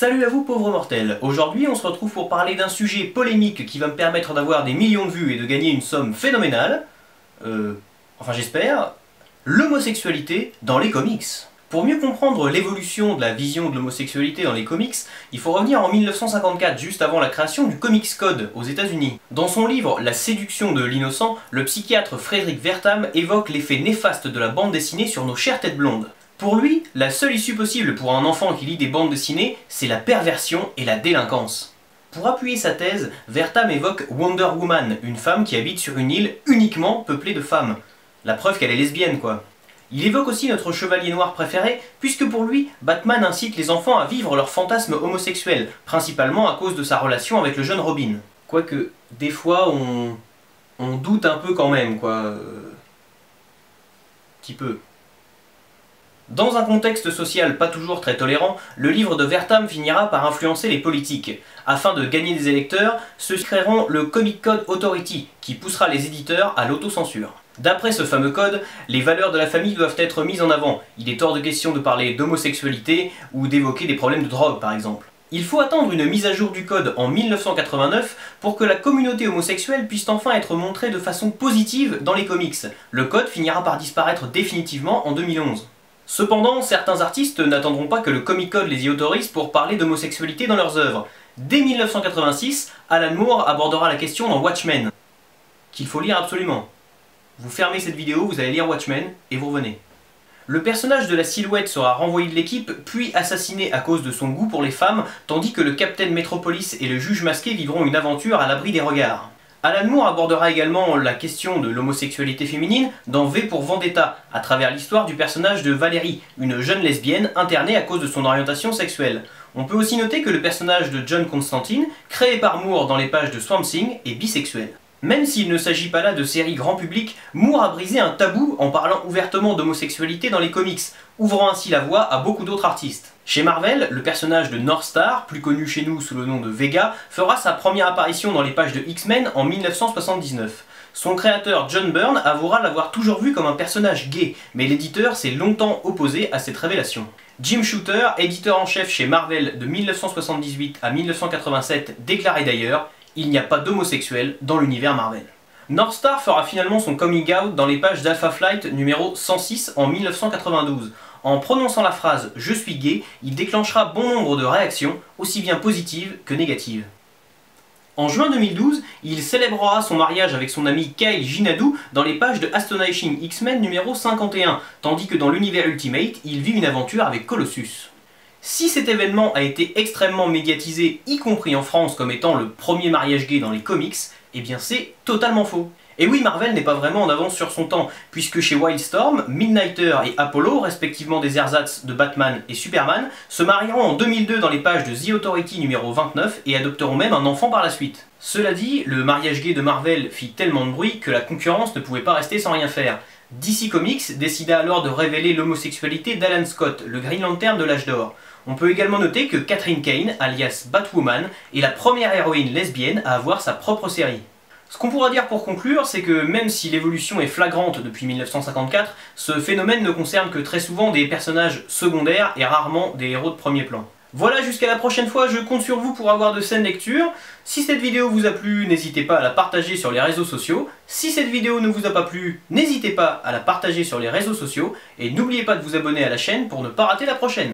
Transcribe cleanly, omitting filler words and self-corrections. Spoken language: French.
Salut à vous pauvres mortels. Aujourd'hui on se retrouve pour parler d'un sujet polémique qui va me permettre d'avoir des millions de vues et de gagner une somme phénoménale. Enfin j'espère. L'homosexualité dans les comics. Pour mieux comprendre l'évolution de la vision de l'homosexualité dans les comics, il faut revenir en 1954, juste avant la création du Comics Code aux États-Unis. Dans son livre La séduction de l'innocent, le psychiatre Frederick Wertham évoque l'effet néfaste de la bande dessinée sur nos chères têtes blondes. Pour lui, la seule issue possible pour un enfant qui lit des bandes dessinées, c'est la perversion et la délinquance. Pour appuyer sa thèse, Wertham évoque Wonder Woman, une femme qui habite sur une île uniquement peuplée de femmes. La preuve qu'elle est lesbienne, quoi. Il évoque aussi notre chevalier noir préféré, puisque pour lui, Batman incite les enfants à vivre leur fantasme homosexuel, principalement à cause de sa relation avec le jeune Robin. Quoique, des fois, on doute un peu quand même, quoi. Petit peu. Dans un contexte social pas toujours très tolérant, le livre de Wertham finira par influencer les politiques. Afin de gagner des électeurs, ceux-ci créeront le Comic Code Authority, qui poussera les éditeurs à l'autocensure. D'après ce fameux code, les valeurs de la famille doivent être mises en avant. Il est hors de question de parler d'homosexualité ou d'évoquer des problèmes de drogue par exemple. Il faut attendre une mise à jour du code en 1989 pour que la communauté homosexuelle puisse enfin être montrée de façon positive dans les comics. Le code finira par disparaître définitivement en 2011. Cependant, certains artistes n'attendront pas que le Comic Code les y autorise pour parler d'homosexualité dans leurs œuvres. Dès 1986, Alan Moore abordera la question dans Watchmen, qu'il faut lire absolument. Vous fermez cette vidéo, vous allez lire Watchmen, et vous revenez. Le personnage de la Silhouette sera renvoyé de l'équipe, puis assassiné à cause de son goût pour les femmes, tandis que le Capitaine Metropolis et le Juge Masqué vivront une aventure à l'abri des regards. Alan Moore abordera également la question de l'homosexualité féminine dans V pour Vendetta, à travers l'histoire du personnage de Valérie, une jeune lesbienne internée à cause de son orientation sexuelle. On peut aussi noter que le personnage de John Constantine, créé par Moore dans les pages de Swamp Thing, est bisexuel. Même s'il ne s'agit pas là de séries grand public, Moore a brisé un tabou en parlant ouvertement d'homosexualité dans les comics, ouvrant ainsi la voie à beaucoup d'autres artistes. Chez Marvel, le personnage de North Star, plus connu chez nous sous le nom de Vega, fera sa première apparition dans les pages de X-Men en 1979. Son créateur John Byrne avouera l'avoir toujours vu comme un personnage gay, mais l'éditeur s'est longtemps opposé à cette révélation. Jim Shooter, éditeur en chef chez Marvel de 1978 à 1987, déclarait d'ailleurs « Il n'y a pas d'homosexuel dans l'univers Marvel ». North Star fera finalement son coming out dans les pages d'Alpha Flight numéro 106 en 1992. En prononçant la phrase « Je suis gay », il déclenchera bon nombre de réactions, aussi bien positives que négatives. En juin 2012, il célébrera son mariage avec son ami Kyle Ginadou dans les pages de Astonishing X-Men numéro 51, tandis que dans l'univers Ultimate, il vit une aventure avec Colossus. Si cet événement a été extrêmement médiatisé, y compris en France comme étant le premier mariage gay dans les comics, eh bien c'est totalement faux. Et oui, Marvel n'est pas vraiment en avance sur son temps, puisque chez Wildstorm, Midnighter et Apollo, respectivement des ersatz de Batman et Superman, se marieront en 2002 dans les pages de The Authority numéro 29 et adopteront même un enfant par la suite. Cela dit, le mariage gay de Marvel fit tellement de bruit que la concurrence ne pouvait pas rester sans rien faire. DC Comics décida alors de révéler l'homosexualité d'Alan Scott, le Green Lantern de l'âge d'or. On peut également noter que Catherine Kane, alias Batwoman, est la première héroïne lesbienne à avoir sa propre série. Ce qu'on pourra dire pour conclure, c'est que même si l'évolution est flagrante depuis 1954, ce phénomène ne concerne que très souvent des personnages secondaires et rarement des héros de premier plan. Voilà, jusqu'à la prochaine fois, je compte sur vous pour avoir de saines lectures. Si cette vidéo vous a plu, n'hésitez pas à la partager sur les réseaux sociaux. Si cette vidéo ne vous a pas plu, n'hésitez pas à la partager sur les réseaux sociaux. Et n'oubliez pas de vous abonner à la chaîne pour ne pas rater la prochaine.